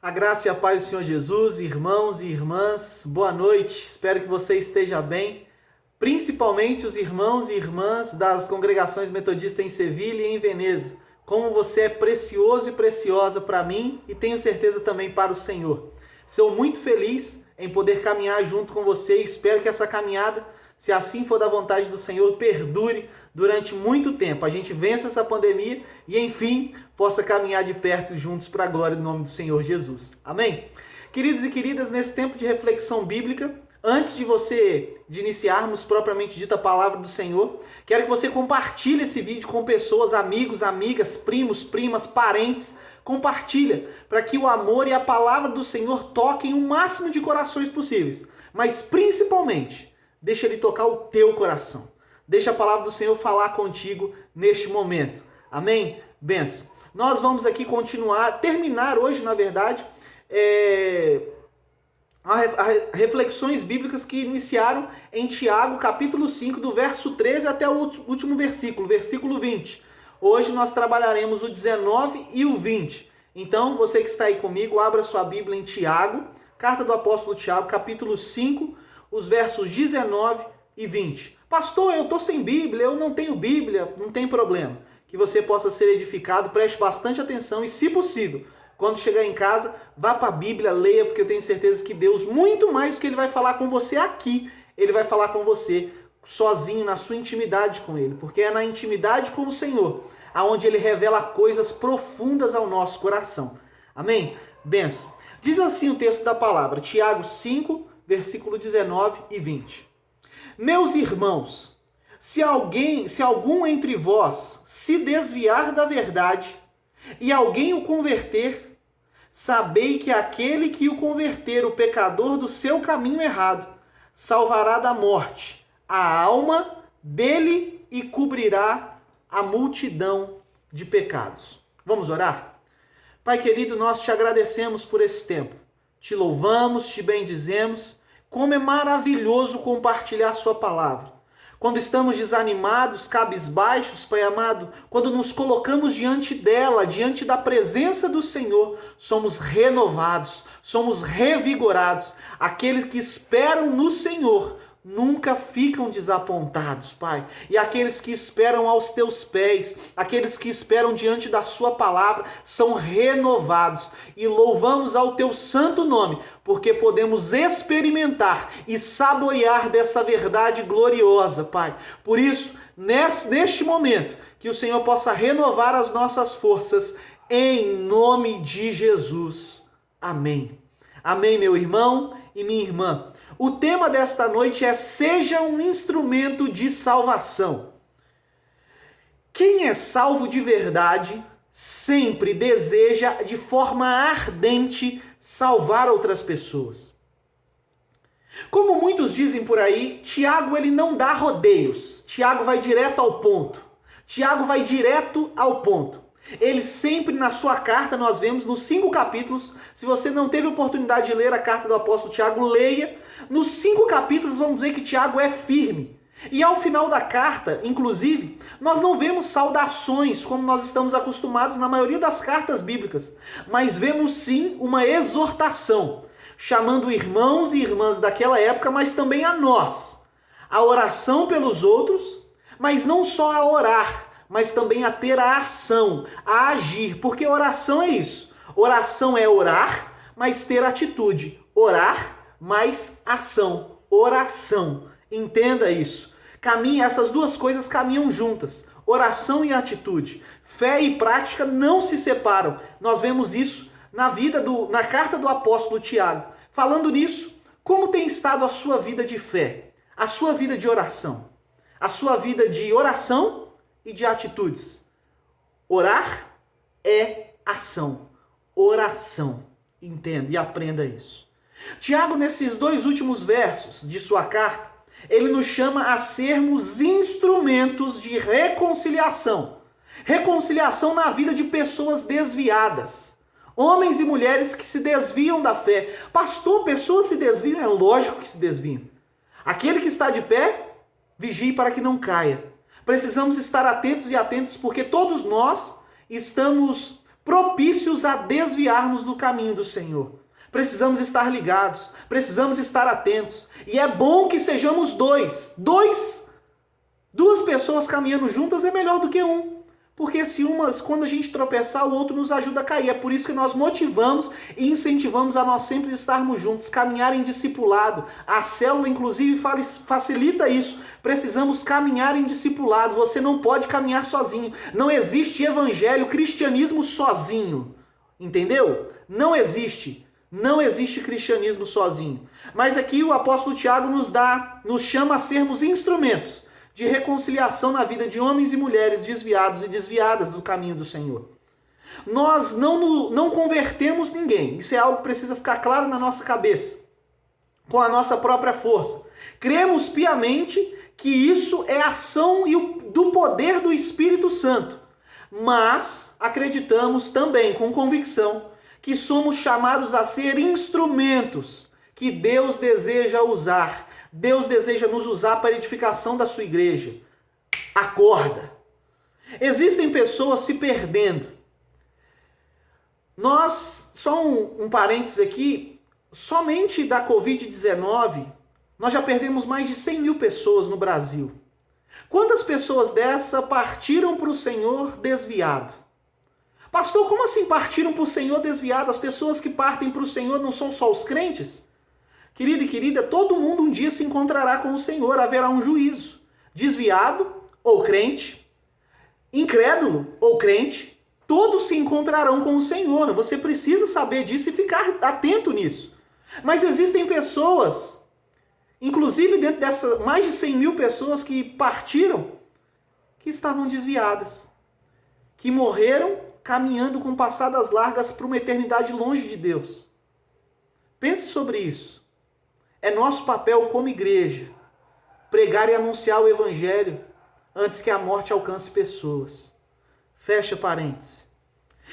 A graça e a paz do Senhor Jesus, irmãos e irmãs, boa noite, espero que você esteja bem, principalmente os irmãos e irmãs das congregações metodistas em Sevilha e em Veneza. Como você é precioso e preciosa para mim e tenho certeza também para o Senhor. Estou muito feliz em poder caminhar junto com você e espero que essa caminhada, se assim for da vontade do Senhor, perdure durante muito tempo. A gente vença essa pandemia e, enfim, possa caminhar de perto juntos para a glória do nome do Senhor Jesus. Amém? Queridos e queridas, nesse tempo de reflexão bíblica, antes de iniciarmos propriamente dita a palavra do Senhor, quero que você compartilhe esse vídeo com pessoas, amigos, amigas, primos, primas, parentes. Compartilha, para que o amor e a palavra do Senhor toquem o máximo de corações possíveis. Mas principalmente, deixa ele tocar o teu coração. Deixa a palavra do Senhor falar contigo neste momento. Amém? Benção. Nós vamos aqui terminar hoje, na verdade, reflexões bíblicas que iniciaram em Tiago, capítulo 5, do verso 13 até o último versículo, versículo 20. Hoje nós trabalharemos o 19 e o 20. Então, você que está aí comigo, abra sua Bíblia em Tiago, carta do apóstolo Tiago, capítulo 5, os versos 19 e 20. Pastor, eu estou sem Bíblia, eu não tenho Bíblia, não tem problema. Que você possa ser edificado, preste bastante atenção e, se possível, quando chegar em casa, vá para a Bíblia, leia, porque eu tenho certeza que Deus, muito mais do que Ele vai falar com você aqui, Ele vai falar com você sozinho, na sua intimidade com Ele, porque é na intimidade com o Senhor, aonde Ele revela coisas profundas ao nosso coração. Amém? Benção. Diz assim o texto da palavra, Tiago 5, versículo 19 e 20. Meus irmãos, se algum entre vós se desviar da verdade e alguém o converter, sabei que aquele que o converter, o pecador do seu caminho errado, salvará da morte a alma dele e cobrirá a multidão de pecados. Vamos orar? Pai querido, nós te agradecemos por esse tempo. Te louvamos, te bendizemos. Como é maravilhoso compartilhar sua palavra. Quando estamos desanimados, cabisbaixos, Pai amado, quando nos colocamos diante dela, diante da presença do Senhor, somos renovados, somos revigorados. Aqueles que esperam no Senhor nunca ficam desapontados, Pai. E aqueles que esperam aos teus pés, aqueles que esperam diante da sua palavra, são renovados. E louvamos ao teu santo nome, porque podemos experimentar e saborear dessa verdade gloriosa, Pai. Por isso, neste momento, que o Senhor possa renovar as nossas forças, em nome de Jesus. Amém. Amém, meu irmão e minha irmã. O tema desta noite é: seja um instrumento de salvação. Quem é salvo de verdade sempre deseja de forma ardente salvar outras pessoas. Como muitos dizem por aí, Tiago ele não dá rodeios. Tiago vai direto ao ponto. Tiago vai direto ao ponto. Ele sempre, na sua carta, nós vemos nos 5 capítulos, se você não teve oportunidade de ler a carta do apóstolo Tiago, leia. Nos 5 capítulos vamos ver que Tiago é firme. E ao final da carta, inclusive, nós não vemos saudações como nós estamos acostumados na maioria das cartas bíblicas, mas vemos sim uma exortação, chamando irmãos e irmãs daquela época, mas também a nós, a oração pelos outros, mas não só a orar, mas também a ter a ação, a agir, porque oração é isso. Oração é orar, mas ter atitude. Orar, mais ação. Oração. Entenda isso. Essas duas coisas caminham juntas. Oração e atitude. Fé e prática não se separam. Nós vemos isso na carta do apóstolo Tiago. Falando nisso, como tem estado a sua vida de fé? A sua vida de oração? A sua vida de oração e de atitudes. Orar é ação. Oração. Entenda e aprenda isso. Tiago, nesses 2 últimos versos de sua carta, ele nos chama a sermos instrumentos de reconciliação. Reconciliação na vida de pessoas desviadas. Homens e mulheres que se desviam da fé. Pastor, pessoas se desviam? É lógico que se desviam. Aquele que está de pé, vigie para que não caia. Precisamos estar atentos e atentos porque todos nós estamos propícios a desviarmos do caminho do Senhor. Precisamos estar ligados, precisamos estar atentos. E é bom que sejamos dois. Duas pessoas caminhando juntas é melhor do que um. Porque quando a gente tropeçar, o outro nos ajuda a cair. É por isso que nós motivamos e incentivamos a nós sempre estarmos juntos, caminhar em discipulado. A célula, inclusive, facilita isso. Precisamos caminhar em discipulado. Você não pode caminhar sozinho. Não existe evangelho, cristianismo sozinho. Entendeu? Não existe. Não existe cristianismo sozinho. Mas aqui o apóstolo Tiago nos chama a sermos instrumentos de reconciliação na vida de homens e mulheres desviados e desviadas do caminho do Senhor. Nós não convertemos ninguém. Isso é algo que precisa ficar claro na nossa cabeça. Com a nossa própria força. Cremos piamente que isso é ação do poder do Espírito Santo. Mas acreditamos também com convicção que somos chamados a ser instrumentos que Deus deseja usar. Deus deseja nos usar para a edificação da sua igreja. Acorda! Existem pessoas se perdendo. Só um parênteses aqui, somente da Covid-19, nós já perdemos mais de 100 mil pessoas no Brasil. Quantas pessoas dessa partiram para o Senhor desviado? Pastor, como assim partiram para o Senhor desviado? As pessoas que partem para o Senhor não são só os crentes? Querido e querida, todo mundo um dia se encontrará com o Senhor, haverá um juízo. Desviado ou crente, incrédulo ou crente, todos se encontrarão com o Senhor. Você precisa saber disso e ficar atento nisso. Mas existem pessoas, inclusive dentro dessas mais de 100 mil pessoas que partiram, que estavam desviadas, que morreram caminhando com passadas largas para uma eternidade longe de Deus. Pense sobre isso. É nosso papel como igreja pregar e anunciar o evangelho antes que a morte alcance pessoas. Fecha parênteses.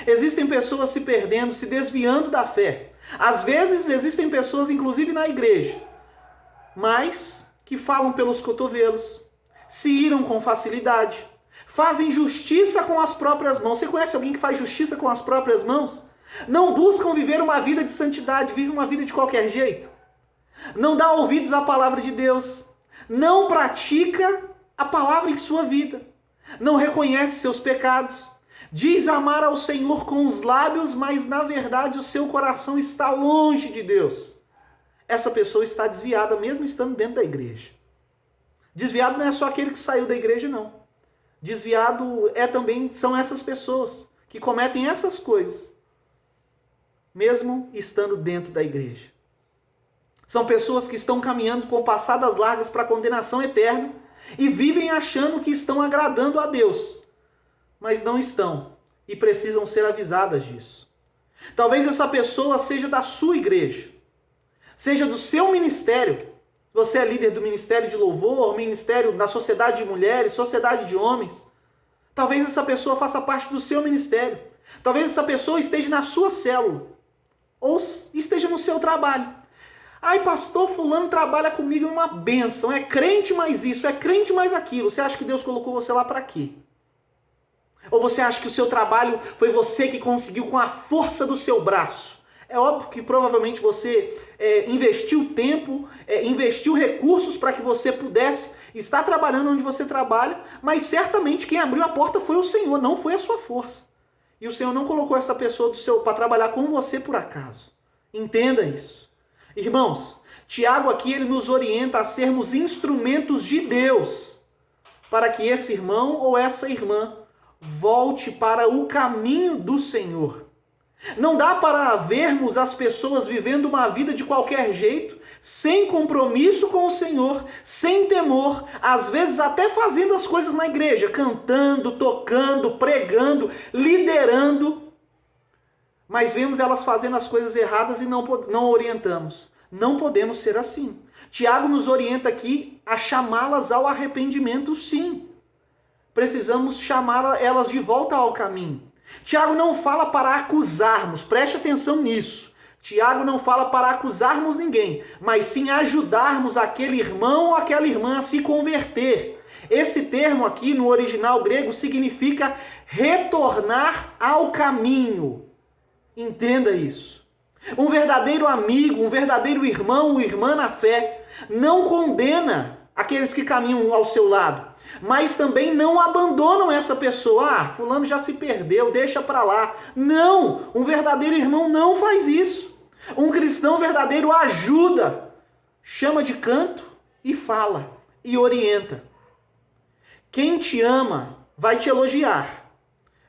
Existem pessoas se perdendo, se desviando da fé. Às vezes existem pessoas, inclusive na igreja, mas que falam pelos cotovelos, se iram com facilidade, fazem justiça com as próprias mãos. Você conhece alguém que faz justiça com as próprias mãos? Não buscam viver uma vida de santidade, vivem uma vida de qualquer jeito. Não dá ouvidos à palavra de Deus, não pratica a palavra em sua vida, não reconhece seus pecados, diz amar ao Senhor com os lábios, mas na verdade o seu coração está longe de Deus. Essa pessoa está desviada mesmo estando dentro da igreja. Desviado não é só aquele que saiu da igreja, não. Desviado são essas pessoas que cometem essas coisas, mesmo estando dentro da igreja. São pessoas que estão caminhando com passadas largas para a condenação eterna e vivem achando que estão agradando a Deus, mas não estão e precisam ser avisadas disso. Talvez essa pessoa seja da sua igreja, seja do seu ministério. Você é líder do ministério de louvor, ministério da sociedade de mulheres, sociedade de homens. Talvez essa pessoa faça parte do seu ministério. Talvez essa pessoa esteja na sua célula ou esteja no seu trabalho. Ai, pastor, fulano trabalha comigo, é uma bênção, é crente mais isso, é crente mais aquilo. Você acha que Deus colocou você lá para quê? Ou você acha que o seu trabalho foi você que conseguiu com a força do seu braço? É óbvio que provavelmente você investiu tempo, investiu recursos para que você pudesse estar trabalhando onde você trabalha, mas certamente quem abriu a porta foi o Senhor, não foi a sua força. E o Senhor não colocou essa pessoa para trabalhar com você por acaso. Entenda isso. Irmãos, Tiago aqui ele nos orienta a sermos instrumentos de Deus para que esse irmão ou essa irmã volte para o caminho do Senhor. Não dá para vermos as pessoas vivendo uma vida de qualquer jeito, sem compromisso com o Senhor, sem temor, às vezes até fazendo as coisas na igreja, cantando, tocando, pregando, liderando, mas vemos elas fazendo as coisas erradas e não orientamos. Não podemos ser assim. Tiago nos orienta aqui a chamá-las ao arrependimento, sim. Precisamos chamar elas de volta ao caminho. Tiago não fala para acusarmos, preste atenção nisso. Tiago não fala para acusarmos ninguém, mas sim ajudarmos aquele irmão ou aquela irmã a se converter. Esse termo aqui no original grego significa retornar ao caminho. Entenda isso. Um verdadeiro amigo, um verdadeiro irmão ou irmã na fé não condena aqueles que caminham ao seu lado, mas também não abandonam essa pessoa. Ah, fulano já se perdeu, deixa pra lá. Não, um verdadeiro irmão não faz isso. Um cristão verdadeiro ajuda, chama de canto e fala e orienta. Quem te ama vai te elogiar,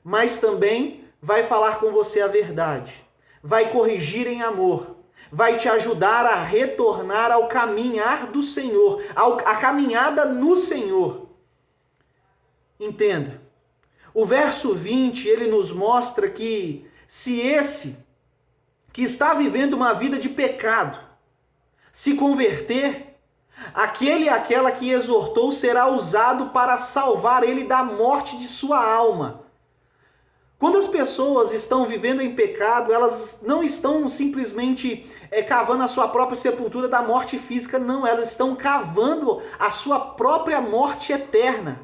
mas também vai falar com você a verdade. Vai corrigir em amor, vai te ajudar a retornar ao caminhar do Senhor, a caminhada no Senhor. Entenda, o verso 20, ele nos mostra que se esse que está vivendo uma vida de pecado se converter, aquele e aquela que exortou será usado para salvar ele da morte de sua alma. Quando as pessoas estão vivendo em pecado, elas não estão simplesmente cavando a sua própria sepultura da morte física, não. Elas estão cavando a sua própria morte eterna.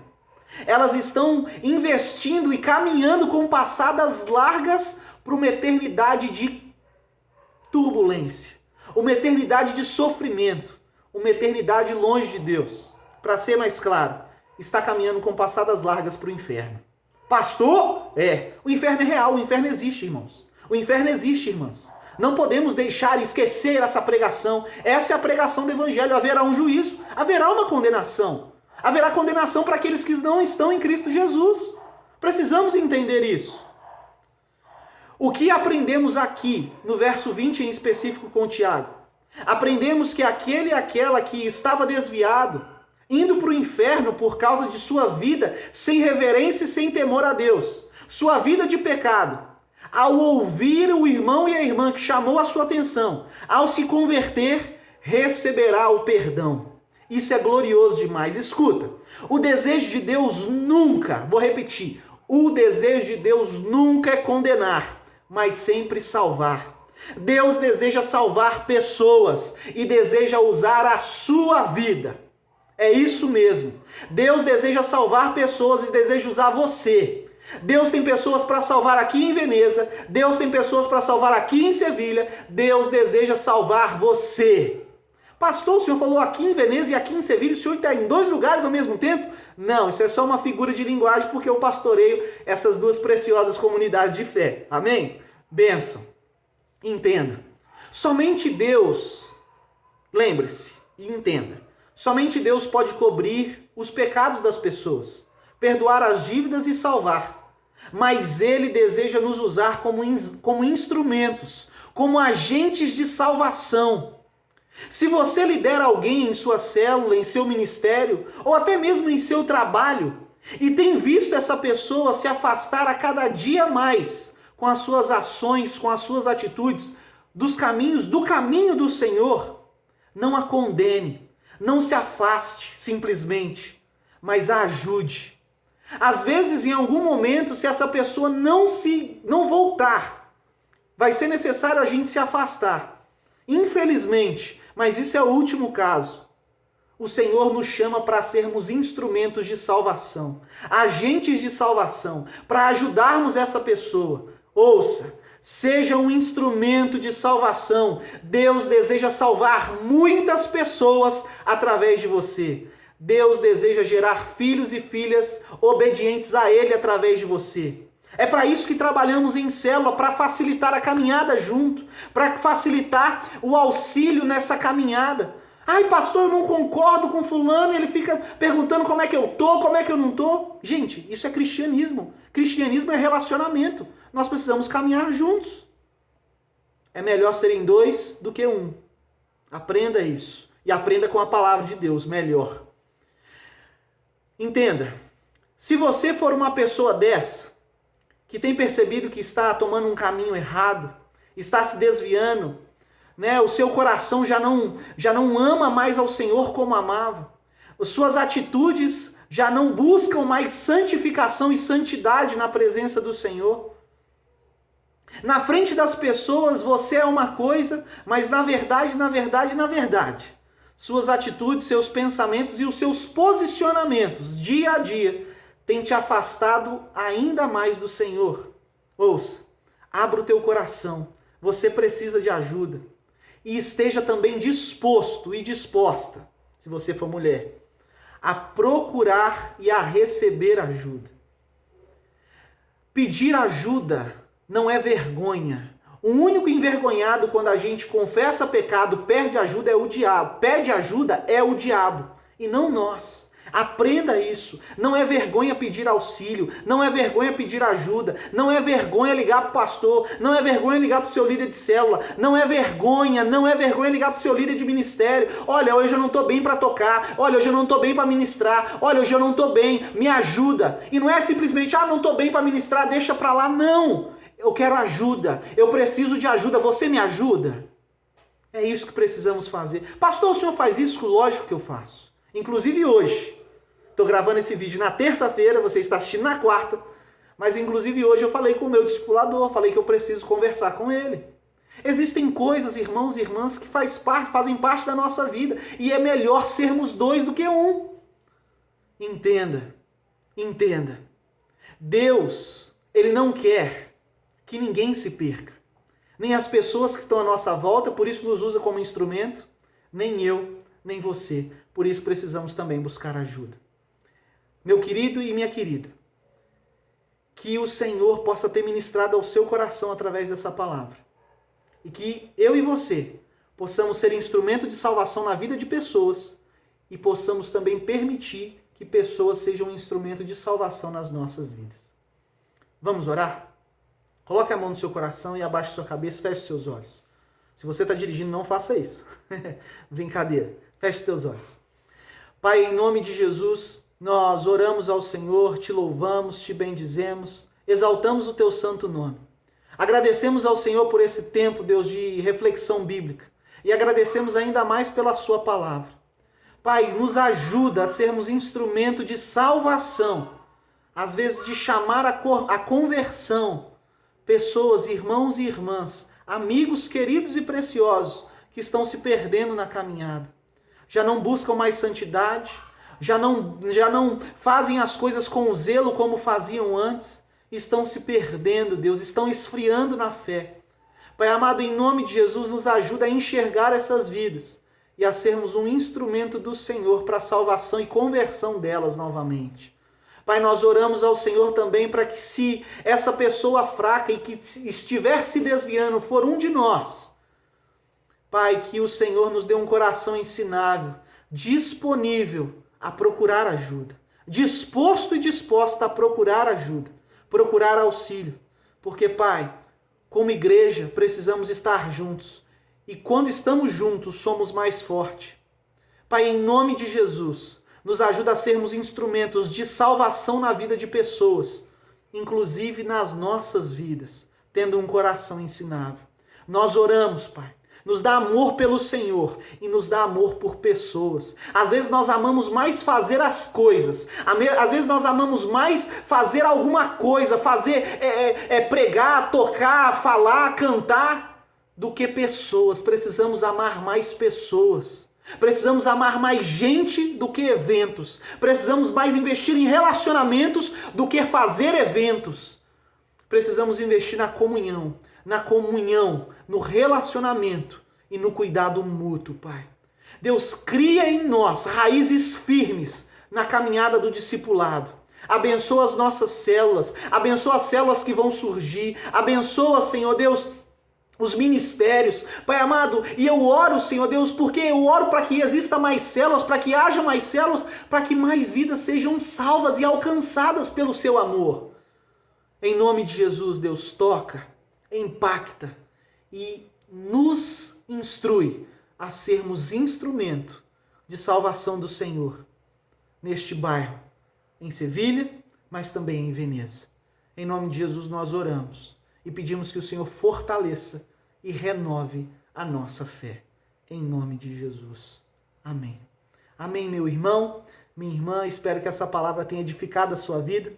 Elas estão investindo e caminhando com passadas largas para uma eternidade de turbulência, uma eternidade de sofrimento, uma eternidade longe de Deus. Para ser mais claro, está caminhando com passadas largas para o inferno. Pastor? O inferno é real, o inferno existe, irmãos. O inferno existe, irmãs. Não podemos deixar esquecer essa pregação. Essa é a pregação do Evangelho. Haverá um juízo, haverá uma condenação. Haverá condenação para aqueles que não estão em Cristo Jesus. Precisamos entender isso. O que aprendemos aqui, no verso 20 em específico com Tiago? Aprendemos que aquele e aquela que estava desviado, indo para o inferno por causa de sua vida sem reverência e sem temor a Deus, sua vida de pecado, ao ouvir o irmão e a irmã que chamou a sua atenção, ao se converter, receberá o perdão. Isso é glorioso demais. Escuta, o desejo de Deus nunca, vou repetir, o desejo de Deus nunca é condenar, mas sempre salvar. Deus deseja salvar pessoas e deseja usar a sua vida. É isso mesmo. Deus deseja salvar pessoas e deseja usar você. Deus tem pessoas para salvar aqui em Veneza. Deus tem pessoas para salvar aqui em Sevilha. Deus deseja salvar você. Pastor, o senhor falou aqui em Veneza e aqui em Sevilha. O senhor está em 2 lugares ao mesmo tempo? Não, isso é só uma figura de linguagem porque eu pastoreio essas 2 preciosas comunidades de fé. Amém? Bênção. Entenda. Somente Deus, lembre-se e entenda. Somente Deus pode cobrir os pecados das pessoas, perdoar as dívidas e salvar. Mas Ele deseja nos usar como instrumentos, como agentes de salvação. Se você lidera alguém em sua célula, em seu ministério, ou até mesmo em seu trabalho, e tem visto essa pessoa se afastar a cada dia mais com as suas ações, com as suas atitudes, do caminho do Senhor, não a condene. Não se afaste simplesmente, mas a ajude. Às vezes, em algum momento, se essa pessoa não voltar, vai ser necessário a gente se afastar. Infelizmente, mas isso é o último caso. O Senhor nos chama para sermos instrumentos de salvação, agentes de salvação, para ajudarmos essa pessoa. Ouça, seja um instrumento de salvação. Deus deseja salvar muitas pessoas através de você. Deus deseja gerar filhos e filhas obedientes a Ele através de você. É para isso que trabalhamos em célula, para facilitar a caminhada junto, para facilitar o auxílio nessa caminhada. Ai, pastor, eu não concordo com fulano, ele fica perguntando como é que eu tô, como é que eu não tô. Gente, isso é cristianismo. Cristianismo é relacionamento. Nós precisamos caminhar juntos. É melhor serem 2 do que 1. Aprenda isso. E aprenda com a palavra de Deus, melhor. Entenda, se você for uma pessoa dessa, que tem percebido que está tomando um caminho errado, está se desviando, né? O seu coração já não ama mais ao Senhor como amava, as suas atitudes já não buscam mais santificação e santidade na presença do Senhor. Na frente das pessoas você é uma coisa, mas na verdade, suas atitudes, seus pensamentos e os seus posicionamentos dia a dia têm te afastado ainda mais do Senhor. Ouça, abra o teu coração, você precisa de ajuda. E esteja também disposto e disposta, se você for mulher, a procurar e a receber ajuda. Pedir ajuda não é vergonha. O único envergonhado quando a gente confessa pecado, pede ajuda é o diabo. Pede ajuda é o diabo e não nós. Aprenda isso. Não é vergonha pedir auxílio, não é vergonha pedir ajuda, não é vergonha ligar para o pastor, não é vergonha ligar para o seu líder de célula, não é vergonha ligar para o seu líder de ministério. Olha, hoje eu não estou bem para tocar, olha, hoje eu não estou bem para ministrar, olha, hoje eu não estou bem, me ajuda. E não é simplesmente, não estou bem para ministrar, deixa para lá, não. Eu quero ajuda, eu preciso de ajuda, você me ajuda? É isso que precisamos fazer. Pastor, o senhor faz isso? Lógico que eu faço. Inclusive hoje. Estou gravando esse vídeo na terça-feira, você está assistindo na quarta, mas inclusive hoje eu falei com o meu discipulador, falei que eu preciso conversar com ele. Existem coisas, irmãos e irmãs, que fazem parte da nossa vida, e é melhor sermos dois do que um. Entenda. Deus, Ele não quer que ninguém se perca. Nem as pessoas que estão à nossa volta, por isso nos usa como instrumento, nem eu, nem você. Por isso precisamos também buscar ajuda. Meu querido e minha querida, que o Senhor possa ter ministrado ao seu coração através dessa palavra. E que eu e você possamos ser instrumento de salvação na vida de pessoas e possamos também permitir que pessoas sejam um instrumento de salvação nas nossas vidas. Vamos orar? Coloque a mão no seu coração e abaixe sua cabeça, feche seus olhos. Se você está dirigindo, não faça isso. Brincadeira. Feche seus olhos. Pai, em nome de Jesus, nós oramos ao Senhor, te louvamos, te bendizemos, exaltamos o teu santo nome. Agradecemos ao Senhor por esse tempo, Deus, de reflexão bíblica. E agradecemos ainda mais pela sua palavra. Pai, nos ajuda a sermos instrumento de salvação. Às vezes de chamar a conversão. Pessoas, irmãos e irmãs, amigos queridos e preciosos, que estão se perdendo na caminhada. Já não buscam mais santidade, já não fazem as coisas com zelo como faziam antes, estão se perdendo, Deus, estão esfriando na fé. Pai amado, em nome de Jesus, nos ajuda a enxergar essas vidas e a sermos um instrumento do Senhor para a salvação e conversão delas novamente. Pai, nós oramos ao Senhor também para que, se essa pessoa fraca e que estiver se desviando for um de nós, Pai, que o Senhor nos dê um coração ensinável, disponível a procurar ajuda, disposto e disposta a procurar ajuda, procurar auxílio, porque, Pai, como igreja precisamos estar juntos e quando estamos juntos somos mais fortes. Pai, em nome de Jesus, nos ajuda a sermos instrumentos de salvação na vida de pessoas, inclusive nas nossas vidas, tendo um coração ensinável. Nós oramos, Pai. Nos dá amor pelo Senhor e nos dá amor por pessoas. Às vezes nós amamos mais fazer as coisas. Às vezes nós amamos mais fazer alguma coisa, pregar, tocar, falar, cantar, do que pessoas. Precisamos amar mais pessoas. Precisamos amar mais gente do que eventos. Precisamos mais investir em relacionamentos do que fazer eventos. Precisamos investir na comunhão, no relacionamento e no cuidado mútuo, Pai. Deus, cria em nós raízes firmes na caminhada do discipulado. Abençoa as nossas células, abençoa as células que vão surgir, abençoa, Senhor Deus, os ministérios, Pai amado, e eu oro, Senhor Deus, porque eu oro para que exista mais células, para que haja mais células, para que mais vidas sejam salvas e alcançadas pelo seu amor. Em nome de Jesus, Deus, toca, impacta e nos instrui a sermos instrumento de salvação do Senhor neste bairro, em Sevilha, mas também em Veneza. Em nome de Jesus nós oramos e pedimos que o Senhor fortaleça e renove a nossa fé. Em nome de Jesus. Amém. Amém, meu irmão, minha irmã. Espero que essa palavra tenha edificado a sua vida.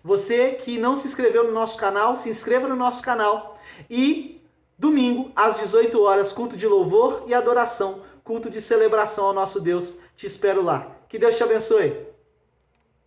Você que não se inscreveu no nosso canal, se inscreva no nosso canal. E domingo, às 18 horas, culto de louvor e adoração culto de celebração ao nosso Deus. Te espero lá. Que Deus te abençoe.